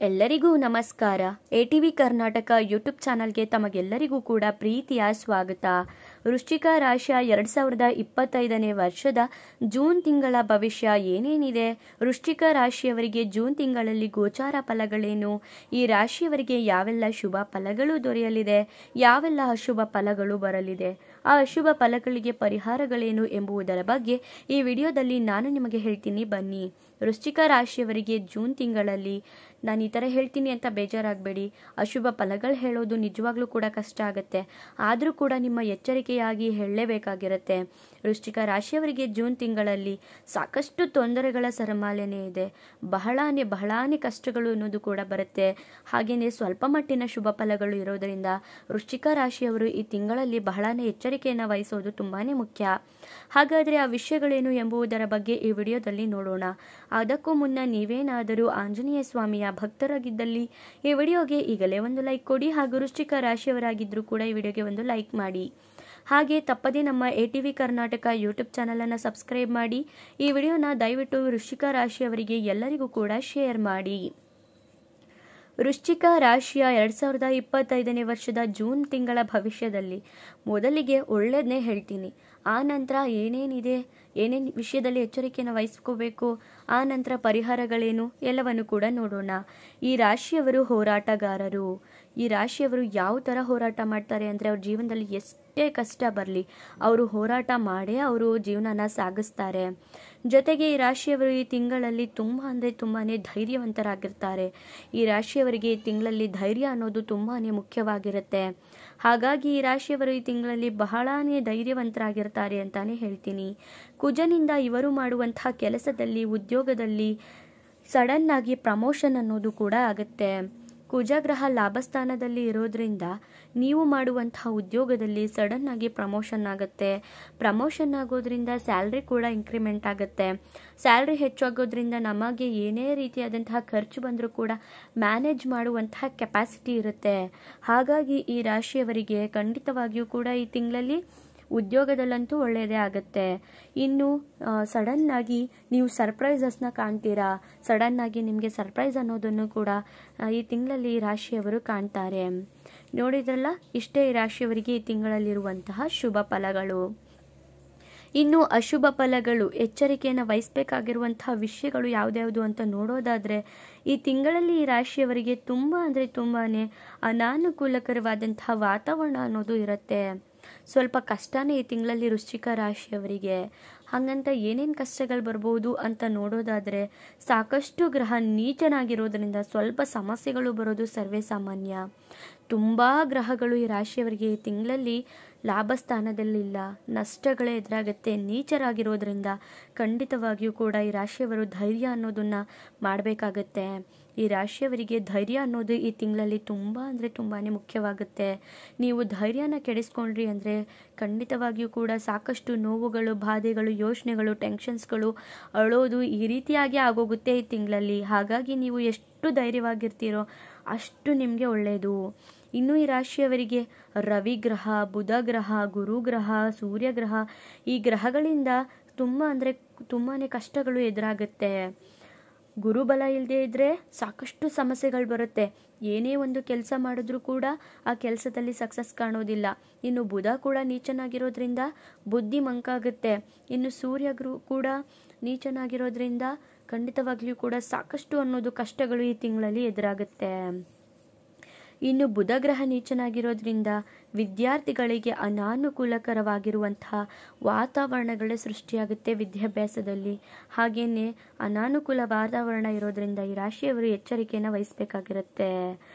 ಎಲ್ಲರಿಗೂ ನಮಸ್ಕಾರ. ATV Karnataka YouTube ಚಾನಲ್ಗೆ ತಮಗೆಲ್ಲರಿಗೂ ಕೂಡ ಪ್ರೀತಿಯ ಸ್ವಾಗತ. ವೃಶ್ಚಿಕ ರಾಶಿಯ 2025ನೇ ವರ್ಷದ ಜೂನ್ ತಿಂಗಳ ಭವಿಷ್ಯ ಏನೇನಿದೆ, ವೃಶ್ಚಿಕ ರಾಶಿಯವರಿಗೆ ಜೂನ್ ತಿಂಗಳಲ್ಲಿ ಗೋಚಾರ ಫಲಗಳೇನು, ಈ ರಾಶಿಯವರಿಗೆ ಯಾವೆಲ್ಲ ಶುಭ ಫಲಗಳು ದೊರೆಯಲಿದೆ, ಯಾವೆಲ್ಲ ಅಶುಭ ಫಲಗಳು ಬರಲಿದೆ, ಆ ಅಶುಭ ಫಲಗಳಿಗೆ ಪರಿಹಾರಗಳೇನು ಎಂಬುದರ ಬಗ್ಗೆ ಈ ವಿಡಿಯೋದಲ್ಲಿ ನಾನು ನಿಮಗೆ ಹೇಳ್ತೀನಿ. ಬನ್ನಿ. ವೃಶ್ಚಿಕ ರಾಶಿಯವರಿಗೆ ಜೂನ್ ತಿಂಗಳಲ್ಲಿ ನಾನು ಈ ಥರ ಹೇಳ್ತೀನಿ ಅಂತ ಬೇಜಾರಾಗಬೇಡಿ. ಅಶುಭ ಫಲಗಳು ಹೇಳೋದು ನಿಜವಾಗ್ಲೂ ಕೂಡ ಕಷ್ಟ ಆಗುತ್ತೆ. ಆದರೂ ಕೂಡ ನಿಮ್ಮ ಎಚ್ಚರಿಕೆಯಾಗಿ ಹೇಳಲೇಬೇಕಾಗಿರುತ್ತೆ. ವೃಶ್ಚಿಕ ರಾಶಿಯವರಿಗೆ ಜೂನ್ ತಿಂಗಳಲ್ಲಿ ಸಾಕಷ್ಟು ತೊಂದರೆಗಳ ಸರಮಾಲೆನೇ ಇದೆ. ಬಹಳಾನೇ ಕಷ್ಟಗಳು ಅನ್ನೋದು ಕೂಡ ಬರುತ್ತೆ. ಹಾಗೆಯೇ ಸ್ವಲ್ಪ ಮಟ್ಟಿನ ಶುಭ ಫಲಗಳು ಇರೋದರಿಂದ ವೃಶ್ಚಿಕ ರಾಶಿಯವರು ಈ ತಿಂಗಳಲ್ಲಿ ಬಹಳಾನೇ ಎಚ್ಚರಿಕೆಯನ್ನು ವಹಿಸೋದು ತುಂಬಾ ಮುಖ್ಯ. ಹಾಗಾದರೆ ಆ ವಿಷಯಗಳೇನು ಎಂಬುದರ ಬಗ್ಗೆ ಈ ವಿಡಿಯೋದಲ್ಲಿ ನೋಡೋಣ. ಅದಕ್ಕೂ ಮುನ್ನ ನೀವೇನಾದರೂ ಆಂಜನೇಯ ಸ್ವಾಮಿಯ ಭಕ್ತರಾಗಿದ್ದಲ್ಲಿ ಈ ವಿಡಿಯೋಗೆ ಈಗಲೇ ಒಂದು ಲೈಕ್ ಕೊಡಿ. ಹಾಗೂ ವೃಶ್ಚಿಕ ರಾಶಿಯವರಾಗಿದ್ದರೂ ಕೂಡ ಈ ವಿಡಿಯೋಗೆ ಒಂದು ಲೈಕ್ ಮಾಡಿ. ಹಾಗೆ ತಪ್ಪದೇ ನಮ್ಮ ATV ಕರ್ನಾಟಕ ಯೂಟ್ಯೂಬ್ ಚಾನಲನ್ನು ಸಬ್ಸ್ಕ್ರೈಬ್ ಮಾಡಿ. ಈ ವಿಡಿಯೋನ ದಯವಿಟ್ಟು ವೃಶ್ಚಿಕ ರಾಶಿಯವರಿಗೆ ಎಲ್ಲರಿಗೂ ಕೂಡ ಶೇರ್ ಮಾಡಿ. ವೃಶ್ಚಿಕ ರಾಶಿಯ 2025ನೇ ವರ್ಷದ ಜೂನ್ ತಿಂಗಳ ಭವಿಷ್ಯದಲ್ಲಿ ಮೊದಲಿಗೆ ಒಳ್ಳೆಯದನ್ನೇ ಹೇಳ್ತೀನಿ. ಆ ನಂತರ ಏನೇನು ವಿಷಯದಲ್ಲಿ ಎಚ್ಚರಿಕೆಯನ್ನು ವಹಿಸ್ಕೋಬೇಕು, ಆ ನಂತರ ಪರಿಹಾರಗಳೇನು ಎಲ್ಲವನ್ನು ಕೂಡ ನೋಡೋಣ. ಈ ರಾಶಿಯವರು ಹೋರಾಟಗಾರರು. ಈ ರಾಶಿಯವರು ಯಾವ ಥರ ಹೋರಾಟ ಮಾಡ್ತಾರೆ ಅಂದರೆ, ಅವ್ರ ಜೀವನದಲ್ಲಿ ಎಷ್ಟೇ ಕಷ್ಟ ಬರಲಿ ಅವರು ಹೋರಾಟ ಮಾಡೇ ಅವರು ಜೀವನನ ಸಾಗಿಸ್ತಾರೆ. ಜೊತೆಗೆ ಈ ರಾಶಿಯವರು ಈ ತಿಂಗಳಲ್ಲಿ ತುಂಬಾ ಧೈರ್ಯವಂತರಾಗಿರ್ತಾರೆ. ಈ ರಾಶಿಯವರಿಗೆ ಈ ತಿಂಗಳಲ್ಲಿ ಧೈರ್ಯ ಅನ್ನೋದು ತುಂಬಾ ಮುಖ್ಯವಾಗಿರುತ್ತೆ. ಹಾಗಾಗಿ ಈ ರಾಶಿಯವರು ಈ ತಿಂಗಳಲ್ಲಿ ಬಹಳಾನೇ ಧೈರ್ಯವಂತರಾಗಿರ್ತಾರೆ ಅಂತಾನೆ ಹೇಳ್ತೀನಿ. ಕುಜನಿಂದ ಇವರು ಮಾಡುವಂತಹ ಕೆಲಸದಲ್ಲಿ, ಉದ್ಯೋಗದಲ್ಲಿ ಸಡನ್ ಆಗಿ ಪ್ರಮೋಷನ್ ಅನ್ನೋದು ಕೂಡ ಆಗುತ್ತೆ. ಕುಜಗ್ರಹ ಲಾಭಸ್ಥಾನದಲ್ಲಿ ಇರೋದ್ರಿಂದ ನೀವು ಮಾಡುವಂತಹ ಉದ್ಯೋಗದಲ್ಲಿ ಸಡನ್ ಆಗಿ ಪ್ರಮೋಷನ್ ಆಗುತ್ತೆ. ಪ್ರಮೋಷನ್ ಆಗೋದ್ರಿಂದ ಸ್ಯಾಲ್ರಿ ಕೂಡ ಇಂಕ್ರಿಮೆಂಟ್ ಆಗುತ್ತೆ. ಸ್ಯಾಲ್ರಿ ಹೆಚ್ಚಾಗೋದ್ರಿಂದ ನಮಗೆ ಏನೇ ರೀತಿಯಾದಂತಹ ಖರ್ಚು ಬಂದರೂ ಕೂಡ ಮ್ಯಾನೇಜ್ ಮಾಡುವಂತಹ ಕೆಪಾಸಿಟಿ ಇರುತ್ತೆ. ಹಾಗಾಗಿ ಈ ರಾಶಿಯವರಿಗೆ ಖಂಡಿತವಾಗಿಯೂ ಕೂಡ ಈ ತಿಂಗಳಲ್ಲಿ ಉದ್ಯೋಗದಲ್ಲಂತೂ ಒಳ್ಳೆಯದೇ ಆಗುತ್ತೆ. ಇನ್ನು ಸಡನ್ ಆಗಿ ನೀವು ಸರ್ಪ್ರೈಸಸ್ನ ಕಾಣ್ತೀರಾ. ಸಡನ್ ಆಗಿ ನಿಮಗೆ ಸರ್ಪ್ರೈಸ್ ಅನ್ನೋದನ್ನು ಕೂಡ ಈ ತಿಂಗಳಲ್ಲಿ ಈ ರಾಶಿಯವರು ಕಾಣ್ತಾರೆ. ನೋಡಿದ್ರಲ್ಲ, ಇಷ್ಟೇ ಈ ರಾಶಿಯವರಿಗೆ ಈ ತಿಂಗಳಲ್ಲಿರುವಂತಹ ಶುಭ ಫಲಗಳು. ಇನ್ನು ಅಶುಭ ಫಲಗಳು, ಎಚ್ಚರಿಕೆಯನ್ನು ವಹಿಸಬೇಕಾಗಿರುವಂತಹ ವಿಷಯಗಳು ಯಾವ್ದ್ಯಾವುದು ಅಂತ ನೋಡೋದಾದರೆ, ಈ ತಿಂಗಳಲ್ಲಿ ಈ ರಾಶಿಯವರಿಗೆ ತುಂಬಾನೇ ಅನಾನುಕೂಲಕರವಾದಂತಹ ವಾತಾವರಣ ಅನ್ನೋದು ಇರುತ್ತೆ. ಸ್ವಲ್ಪ ಕಷ್ಟನೇ ಈ ತಿಂಗಳಲ್ಲಿ ವೃಶ್ಚಿಕ ರಾಶಿಯವರಿಗೆ. ಹಾಗಂತ ಏನೇನು ಕಷ್ಟಗಳು ಬರ್ಬೋದು ಅಂತ ನೋಡೋದಾದರೆ, ಸಾಕಷ್ಟು ಗ್ರಹ ನೀಚನಾಗಿರೋದ್ರಿಂದ ಸ್ವಲ್ಪ ಸಮಸ್ಯೆಗಳು ಬರೋದು ಸರ್ವೇ ಸಾಮಾನ್ಯ. ತುಂಬ ಗ್ರಹಗಳು ಈ ರಾಶಿಯವರಿಗೆ ಈ ತಿಂಗಳಲ್ಲಿ ಲಾಭ ಸ್ಥಾನದಲ್ಲಿಲ್ಲ, ನಷ್ಟಗಳೇ ಎದುರಾಗುತ್ತೆ. ನೀಚರಾಗಿರೋದ್ರಿಂದ ಖಂಡಿತವಾಗಿಯೂ ಕೂಡ ಈ ರಾಶಿಯವರು ಧೈರ್ಯ ಅನ್ನೋದನ್ನು ಮಾಡಬೇಕಾಗತ್ತೆ. ಈ ರಾಶಿಯವರಿಗೆ ಧೈರ್ಯ ಅನ್ನೋದು ಈ ತಿಂಗಳಲ್ಲಿ ತುಂಬಾ ಮುಖ್ಯವಾಗುತ್ತೆ. ನೀವು ಧೈರ್ಯನ ಕೆಡಿಸ್ಕೊಂಡ್ರಿ ಅಂದರೆ ಖಂಡಿತವಾಗಿಯೂ ಕೂಡ ಸಾಕಷ್ಟು ನೋವುಗಳು, ಬಾಧೆಗಳು, ಯೋಚನೆಗಳು, ಟೆನ್ಷನ್ಸ್ಗಳು, ಅಳೋದು ಈ ರೀತಿಯಾಗಿ ಆಗೋಗುತ್ತೆ ಈ ತಿಂಗಳಲ್ಲಿ. ಹಾಗಾಗಿ ನೀವು ಎಷ್ಟು ಧೈರ್ಯವಾಗಿರ್ತೀರೋ ಅಷ್ಟು ನಿಮಗೆ ಒಳ್ಳೆಯದು. ಇನ್ನು ಈ ರಾಶಿಯವರಿಗೆ ರವಿಗ್ರಹ, ಬುಧ ಗ್ರಹ, ಗುರುಗ್ರಹ, ಸೂರ್ಯಗ್ರಹ ಈ ಗ್ರಹಗಳಿಂದ ತುಂಬಾ ಕಷ್ಟಗಳು ಎದುರಾಗುತ್ತೆ. ಗುರುಬಲ ಇಲ್ಲದೆ ಇದ್ದರೆ ಸಾಕಷ್ಟು ಸಮಸ್ಯೆಗಳು ಬರುತ್ತೆ. ಏನೇ ಒಂದು ಕೆಲಸ ಮಾಡಿದ್ರೂ ಕೂಡ ಆ ಕೆಲಸದಲ್ಲಿ ಸಕ್ಸಸ್ ಕಾಣೋದಿಲ್ಲ. ಇನ್ನು ಬುಧ ಕೂಡ ನೀಚನಾಗಿರೋದ್ರಿಂದ ಬುದ್ಧಿ ಮಂಕಾಗುತ್ತೆ. ಇನ್ನು ಸೂರ್ಯ ಕೂಡ ನೀಚನಾಗಿರೋದ್ರಿಂದ ಖಂಡಿತವಾಗ್ಲೂ ಕೂಡ ಸಾಕಷ್ಟು ಅನ್ನೋದು ಕಷ್ಟಗಳು ಈ ತಿಂಗಳಲ್ಲಿ ಎದುರಾಗುತ್ತೆ. ಇನ್ನು ಬುಧ ಗ್ರಹ ನೀಚನಾಗಿರೋದ್ರಿಂದ ವಿದ್ಯಾರ್ಥಿಗಳಿಗೆ ಅನಾನುಕೂಲಕರವಾಗಿರುವಂತಹ ವಾತಾವರಣಗಳೇ ಸೃಷ್ಟಿಯಾಗುತ್ತೆ ವಿದ್ಯಾಭ್ಯಾಸದಲ್ಲಿ. ಹಾಗೆಯೇ ಅನಾನುಕೂಲ ವಾತಾವರಣ ಇರೋದ್ರಿಂದ ಈ ರಾಶಿಯವರು ಎಚ್ಚರಿಕೆಯನ್ನು ವಹಿಸಬೇಕಾಗಿರುತ್ತೆ.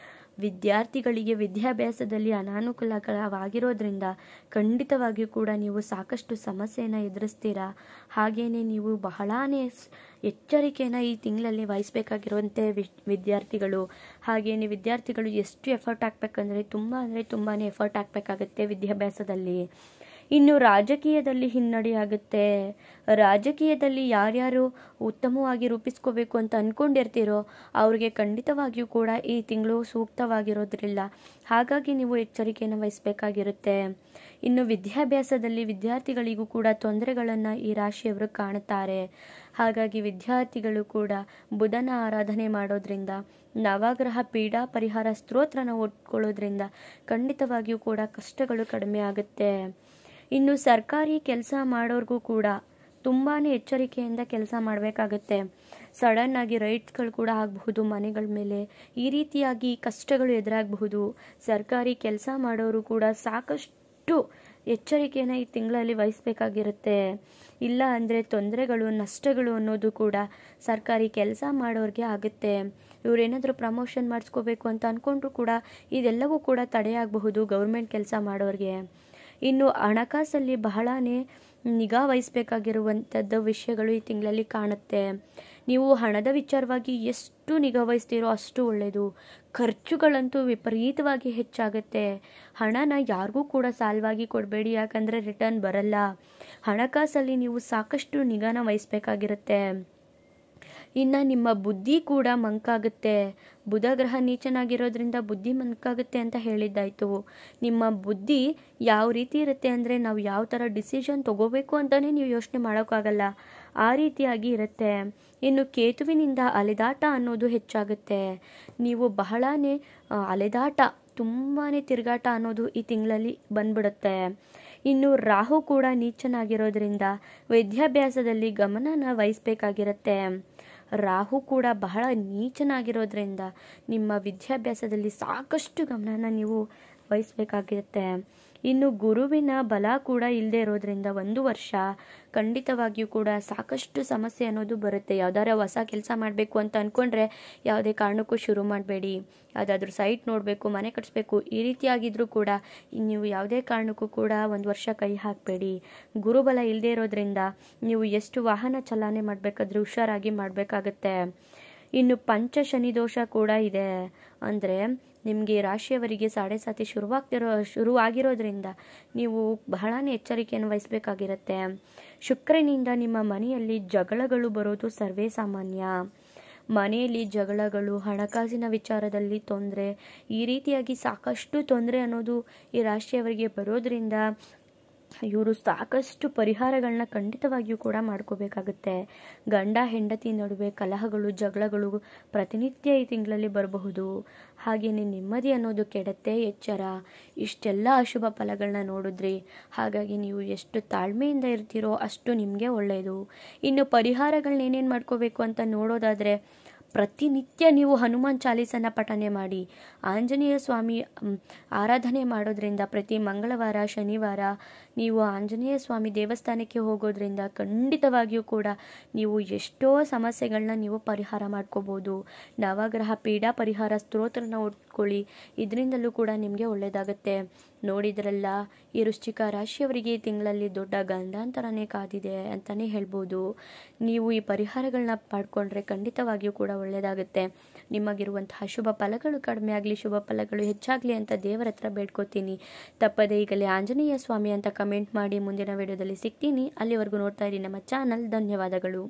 ವಿದ್ಯಾರ್ಥಿಗಳಿಗೆ ವಿದ್ಯಾಭ್ಯಾಸದಲ್ಲಿ ಅನಾನುಕೂಲವಾಗಿರೋದ್ರಿಂದ ಖಂಡಿತವಾಗಿಯೂ ಕೂಡ ನೀವು ಸಾಕಷ್ಟು ಸಮಸ್ಯೆಯನ್ನು ಎದುರಿಸ್ತೀರಾ. ಹಾಗೆಯೇ ನೀವು ಬಹಳಾನೇ ಎಚ್ಚರಿಕೆಯನ್ನು ಈ ತಿಂಗಳಲ್ಲಿ ವಹಿಸಬೇಕಾಗಿರುವಂತೆ ವಿದ್ಯಾರ್ಥಿಗಳು. ಹಾಗೆಯೇ ವಿದ್ಯಾರ್ಥಿಗಳು ಎಷ್ಟು ಎಫರ್ಟ್ ಹಾಕಬೇಕಂದ್ರೆ ತುಂಬಾ ಎಫರ್ಟ್ ಹಾಕಬೇಕಾಗತ್ತೆ ವಿದ್ಯಾಭ್ಯಾಸದಲ್ಲಿ. ಇನ್ನು ರಾಜಕೀಯದಲ್ಲಿ ಹಿನ್ನಡೆಯಾಗುತ್ತೆ. ರಾಜಕೀಯದಲ್ಲಿ ಯಾರ್ಯಾರು ಉತ್ತಮವಾಗಿ ರೂಪಿಸ್ಕೋಬೇಕು ಅಂತ ಅಂದ್ಕೊಂಡಿರ್ತೀರೋ ಅವ್ರಿಗೆ ಖಂಡಿತವಾಗಿಯೂ ಕೂಡ ಈ ತಿಂಗಳು ಸೂಕ್ತವಾಗಿರೋದ್ರಿಲ್ಲ. ಹಾಗಾಗಿ ನೀವು ಎಚ್ಚರಿಕೆಯನ್ನು ವಹಿಸಬೇಕಾಗಿರುತ್ತೆ. ಇನ್ನು ವಿದ್ಯಾಭ್ಯಾಸದಲ್ಲಿ ವಿದ್ಯಾರ್ಥಿಗಳಿಗೂ ಕೂಡ ತೊಂದರೆಗಳನ್ನು ಈ ರಾಶಿಯವರು ಕಾಣುತ್ತಾರೆ. ಹಾಗಾಗಿ ವಿದ್ಯಾರ್ಥಿಗಳು ಕೂಡ ಬುಧನ ಆರಾಧನೆ ಮಾಡೋದ್ರಿಂದ ನವಗ್ರಹ ಪೀಡಾ ಪರಿಹಾರ ಸ್ತೋತ್ರನ ಓದ್ಕೊಳ್ಳೋದ್ರಿಂದ ಖಂಡಿತವಾಗಿಯೂ ಕೂಡ ಕಷ್ಟಗಳು ಕಡಿಮೆ ಆಗುತ್ತೆ. ಇನ್ನು ಸರ್ಕಾರಿ ಕೆಲಸ ಮಾಡೋರ್ಗೂ ಕೂಡ ತುಂಬಾ ಎಚ್ಚರಿಕೆಯಿಂದ ಕೆಲಸ ಮಾಡಬೇಕಾಗತ್ತೆ. ಸಡನ್ ಆಗಿ ರೈಟ್ಸ್ಗಳು ಕೂಡ ಆಗಬಹುದು ಮನೆಗಳ ಮೇಲೆ, ಈ ರೀತಿಯಾಗಿ ಕಷ್ಟಗಳು ಎದುರಾಗಬಹುದು. ಸರ್ಕಾರಿ ಕೆಲಸ ಮಾಡೋರು ಕೂಡ ಸಾಕಷ್ಟು ಎಚ್ಚರಿಕೆಯನ್ನು ಈ ತಿಂಗಳಲ್ಲಿ ವಹಿಸಬೇಕಾಗಿರುತ್ತೆ. ಇಲ್ಲ ಅಂದರೆ ತೊಂದರೆಗಳು ನಷ್ಟಗಳು ಅನ್ನೋದು ಕೂಡ ಸರ್ಕಾರಿ ಕೆಲಸ ಮಾಡೋರಿಗೆ ಆಗುತ್ತೆ. ಇವರೇನಾದರೂ ಪ್ರಮೋಷನ್ ಮಾಡಿಸ್ಕೋಬೇಕು ಅಂತ ಅಂದ್ಕೊಂಡ್ರು ಕೂಡ ಇದೆಲ್ಲವೂ ಕೂಡ ತಡೆಯಾಗಬಹುದು ಗೌರ್ಮೆಂಟ್ ಕೆಲಸ ಮಾಡೋರಿಗೆ. ಇನ್ನು ಹಣಕಾಸಲ್ಲಿ ಬಹಳನೇ ನಿಗಾ ವಹಿಸಬೇಕಾಗಿರುವಂಥದ್ದು ವಿಷಯಗಳು ಈ ತಿಂಗಳಲ್ಲಿ ಕಾಣುತ್ತೆ. ನೀವು ಹಣದ ವಿಚಾರವಾಗಿ ಎಷ್ಟು ನಿಗಾ ವಹಿಸ್ತೀರೋ ಅಷ್ಟು ಒಳ್ಳೆಯದು. ಖರ್ಚುಗಳಂತೂ ವಿಪರೀತವಾಗಿ ಹೆಚ್ಚಾಗುತ್ತೆ. ಹಣನ ಯಾರಿಗೂ ಕೂಡ ಸಾಲವಾಗಿ ಕೊಡಬೇಡಿ, ಯಾಕಂದರೆ ರಿಟರ್ನ್ ಬರಲ್ಲ. ಹಣಕಾಸಲ್ಲಿ ನೀವು ಸಾಕಷ್ಟು ನಿಗಾನ ವಹಿಸಬೇಕಾಗಿರುತ್ತೆ. ಇನ್ನು ನಿಮ್ಮ ಬುದ್ಧಿ ಕೂಡ ಮಂಕಾಗುತ್ತೆ. ಬುಧ ಗ್ರಹ ನೀಚನಾಗಿರೋದ್ರಿಂದ ಬುದ್ಧಿ ಮಂಕಾಗುತ್ತೆ ಅಂತ ಹೇಳಿದ್ದಾಯಿತು. ನಿಮ್ಮ ಬುದ್ಧಿ ಯಾವ ರೀತಿ ಇರುತ್ತೆ ಅಂದರೆ ನಾವು ಯಾವ ಥರ ಡಿಸಿಷನ್ ತಗೋಬೇಕು ಅಂತಲೇ ನೀವು ಯೋಚನೆ ಮಾಡೋಕ್ಕಾಗಲ್ಲ, ಆ ರೀತಿಯಾಗಿ ಇರುತ್ತೆ. ಇನ್ನು ಕೇತುವಿನಿಂದ ಅಲೆದಾಟ ಅನ್ನೋದು ಹೆಚ್ಚಾಗುತ್ತೆ. ನೀವು ಬಹಳನೇ ಅಲೆದಾಟ, ತುಂಬಾ ತಿರುಗಾಟ ಅನ್ನೋದು ಈ ತಿಂಗಳಲ್ಲಿ ಬಂದ್ಬಿಡುತ್ತೆ. ಇನ್ನು ರಾಹು ಕೂಡ ನೀಚನಾಗಿರೋದ್ರಿಂದ ವಿದ್ಯಾಭ್ಯಾಸದಲ್ಲಿ ಗಮನನ ವಹಿಸಬೇಕಾಗಿರುತ್ತೆ. ರಾಹು ಕೂಡ ಬಹಳ ನೀಚನಾಗಿರೋದ್ರಿಂದ ನಿಮ್ಮ ವಿದ್ಯಾಭ್ಯಾಸದಲ್ಲಿ ಸಾಕಷ್ಟು ಗಮನನ ನೀವು ವಹಿಸಬೇಕಾಗಿರುತ್ತೆ. ಇನ್ನು ಗುರುವಿನ ಬಲ ಕೂಡ ಇಲ್ಲದೆ ಇರೋದ್ರಿಂದ 1 ವರ್ಷ ಖಂಡಿತವಾಗಿಯೂ ಕೂಡ ಸಾಕಷ್ಟು ಸಮಸ್ಯೆ ಅನ್ನೋದು ಬರುತ್ತೆ. ಯಾವ್ದಾರ ಹೊಸ ಕೆಲಸ ಮಾಡಬೇಕು ಅಂತ ಅಂದ್ಕೊಂಡ್ರೆ ಯಾವುದೇ ಕಾರಣಕ್ಕೂ ಶುರು ಮಾಡಬೇಡಿ. ಯಾವುದಾದ್ರೂ ಸೈಟ್ ನೋಡಬೇಕು, ಮನೆ ಕಟ್ಟಿಸ್ಬೇಕು, ಈ ರೀತಿಯಾಗಿದ್ರೂ ಕೂಡ ನೀವು ಯಾವುದೇ ಕಾರಣಕ್ಕೂ ಕೂಡ 1 ವರ್ಷ ಕೈ ಹಾಕಬೇಡಿ. ಗುರುಬಲ ಇಲ್ಲದೆ ಇರೋದ್ರಿಂದ ನೀವು ಎಷ್ಟು ವಾಹನ ಚಲನೆ ಮಾಡಬೇಕಾದ್ರೂ ಹುಷಾರಾಗಿ ಮಾಡಬೇಕಾಗತ್ತೆ. ಇನ್ನು ಶನಿ ದೋಷ ಕೂಡ ಇದೆ. ಅಂದರೆ ನಿಮಗೆ ರಾಶಿಯವರಿಗೆ 7.5 ಶುರುವಾಗಿರೋದ್ರಿಂದ ನೀವು ಬಹಳನೇ ಎಚ್ಚರಿಕೆಯನ್ನು ವಹಿಸಬೇಕಾಗಿರುತ್ತೆ. ಶುಕ್ರನಿಂದ ನಿಮ್ಮ ಮನೆಯಲ್ಲಿ ಜಗಳಗಳು ಬರೋದು ಸರ್ವೇ ಸಾಮಾನ್ಯ. ಮನೆಯಲ್ಲಿ ಜಗಳಗಳು, ಹಣಕಾಸಿನ ವಿಚಾರದಲ್ಲಿ ತೊಂದರೆ, ಈ ರೀತಿಯಾಗಿ ಸಾಕಷ್ಟು ತೊಂದರೆ ಅನ್ನೋದು ಈ ರಾಶಿಯವರಿಗೆ ಬರೋದ್ರಿಂದ ಇವರು ಸಾಕಷ್ಟು ಪರಿಹಾರಗಳನ್ನ ಖಂಡಿತವಾಗಿಯೂ ಕೂಡ ಮಾಡ್ಕೋಬೇಕಾಗುತ್ತೆ. ಗಂಡ ಹೆಂಡತಿ ನಡುವೆ ಕಲಹಗಳು, ಜಗಳಗಳು ಪ್ರತಿನಿತ್ಯ ಈ ತಿಂಗಳಲ್ಲಿ ಬರಬಹುದು. ಹಾಗೆಯೇ ನೆಮ್ಮದಿ ಅನ್ನೋದು ಕೆಡುತ್ತೆ, ಎಚ್ಚರ. ಇಷ್ಟೆಲ್ಲ ಅಶುಭ ಫಲಗಳನ್ನ ನೋಡಿದ್ರಿ. ಹಾಗಾಗಿ ನೀವು ಎಷ್ಟು ತಾಳ್ಮೆಯಿಂದ ಇರ್ತೀರೋ ಅಷ್ಟು ನಿಮಗೆ ಒಳ್ಳೆಯದು. ಇನ್ನು ಪರಿಹಾರಗಳನ್ನ ಏನೇನು ಮಾಡ್ಕೋಬೇಕು ಅಂತ ನೋಡೋದಾದರೆ, ಪ್ರತಿನಿತ್ಯ ನೀವು ಹನುಮಾನ್ ಚಾಲೀಸನ ಪಠನೆ ಮಾಡಿ. ಆಂಜನೇಯ ಸ್ವಾಮಿ ಆರಾಧನೆ ಮಾಡೋದ್ರಿಂದ ಪ್ರತಿ ಮಂಗಳವಾರ, ಶನಿವಾರ ನೀವು ಆಂಜನೇಯ ಸ್ವಾಮಿ ದೇವಸ್ಥಾನಕ್ಕೆ ಹೋಗೋದ್ರಿಂದ ಖಂಡಿತವಾಗಿಯೂ ಕೂಡ ನೀವು ಎಷ್ಟೋ ಸಮಸ್ಯೆಗಳನ್ನ ನೀವು ಪರಿಹಾರ ಮಾಡ್ಕೋಬೋದು. ನವಗ್ರಹ ಪೀಡಾ ಪರಿಹಾರ ಸ್ತೋತ್ರನ ಓದ್ಕೊಳ್ಳಿ, ಇದರಿಂದಲೂ ಕೂಡ ನಿಮಗೆ ಒಳ್ಳೆಯದಾಗುತ್ತೆ. ನೋಡಿದ್ರಲ್ಲ, ಈ ವೃಶ್ಚಿಕ ರಾಶಿಯವರಿಗೆ ಈ ತಿಂಗಳಲ್ಲಿ ದೊಡ್ಡ ಗಂಡಾಂತರನೇ ಕಾದಿದೆ ಅಂತಲೇ ಹೇಳ್ಬೋದು. ನೀವು ಈ ಪರಿಹಾರಗಳನ್ನ ಪಡ್ಕೊಂಡ್ರೆ ಖಂಡಿತವಾಗಿಯೂ ಕೂಡ ಒಳ್ಳೆಯದಾಗುತ್ತೆ. ನಿಮಗಿರುವಂತಹ ಶುಭ ಫಲಗಳು ಕಡಿಮೆ ಆಗಲಿ, ಶುಭ ಫಲಗಳು ಹೆಚ್ಚಾಗಲಿ ಅಂತ ದೇವರ ಹತ್ರ ಬೇಡ್ಕೋತೀನಿ. ತಪ್ಪದೇ ಈಗಲೇ ಆಂಜನೇಯ ಸ್ವಾಮಿ ಅಂತ ಕಮೆಂಟ್ ಮಾಡಿ. ಮುಂದಿನ ವಿಡಿಯೋದಲ್ಲಿ ಸಿಗ್ತೀನಿ. ಅಲ್ಲಿವರೆಗೂ ನೋಡ್ತಾ ಇರಿ ನಮ್ಮ ಚಾನಲ್. ಧನ್ಯವಾದಗಳು.